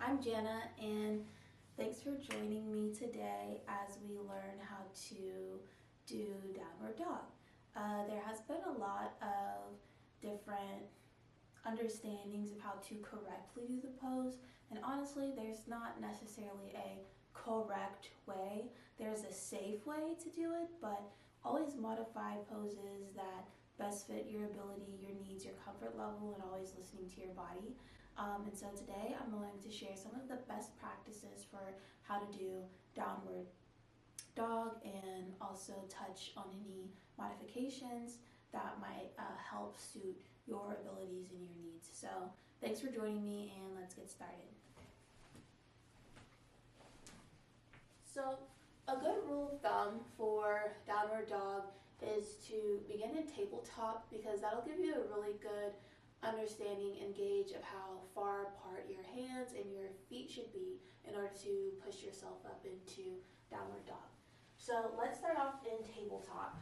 I'm Jana, and thanks for joining me today as we learn how to do downward dog. There has been a lot of different understandings of how to correctly do the pose, and honestly there's not necessarily a correct way. There's a safe way to do it, but always modify poses that best fit your ability, your needs, your comfort level, and always listening to your body. And so today I'm going to share some of the best practices for how to do downward dog and also touch on any modifications that might help suit your abilities and your needs. So thanks for joining me, and let's get started. So a good rule of thumb for downward dog is to begin in tabletop, because that'll give you a really good understanding and gauge of how far apart your hands and your feet should be in order to push yourself up into downward dog. So let's start off in tabletop.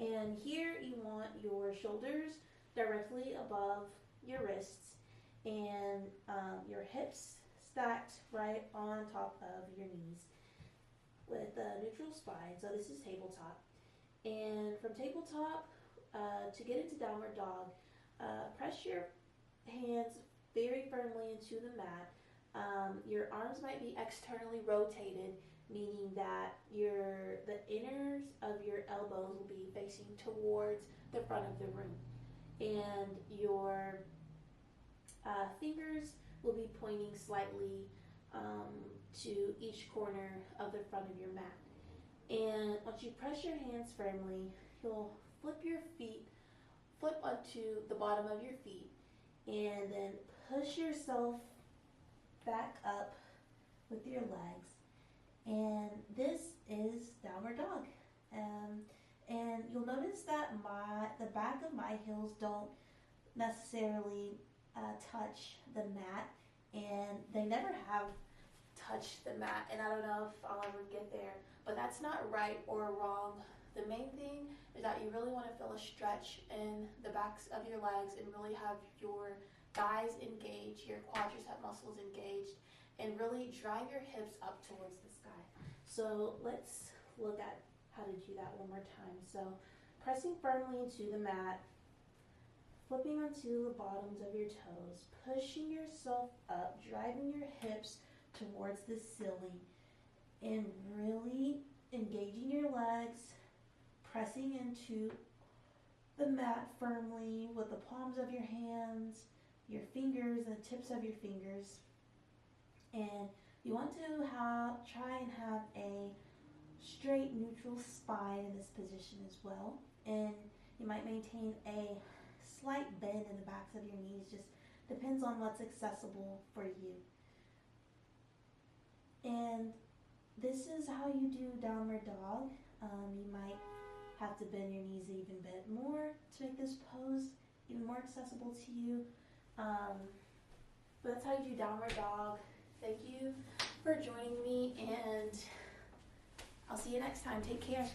And here you want your shoulders directly above your wrists and your hips stacked right on top of your knees with a neutral spine. So this is tabletop. And from tabletop, to get into downward dog, press your hands very firmly into the mat. Your arms might be externally rotated, meaning that the inners of your elbows will be facing towards the front of the room, and your fingers will be pointing slightly to each corner of the front of your mat. And once you press your hands firmly, you'll flip onto the bottom of your feet, and then push yourself back up with your legs. And this is downward dog. And you'll notice that the back of my heels don't necessarily touch the mat, and they never have touched the mat, and I don't know if I'll ever get there, but that's not right or wrong. The main thing is that you really want to feel a stretch in the backs of your legs and really have your thighs engaged, your quadricep muscles engaged, and really drive your hips up towards the sky. So let's look at how to do that one more time. So pressing firmly into the mat, flipping onto the bottoms of your toes, pushing yourself up, driving your hips towards the ceiling, and really engaging your legs, pressing into the mat firmly with the palms of your hands, your fingers, and the tips of your fingers. And you want to try and have a straight, neutral spine in this position as well. And you might maintain a slight bend in the backs of your knees, just depends on what's accessible for you. And this is how you do downward dog. You might have to bend your knees even a bit more to make this pose even more accessible to you. But that's how you do downward dog. Thank you for joining me, and I'll see you next time. Take care.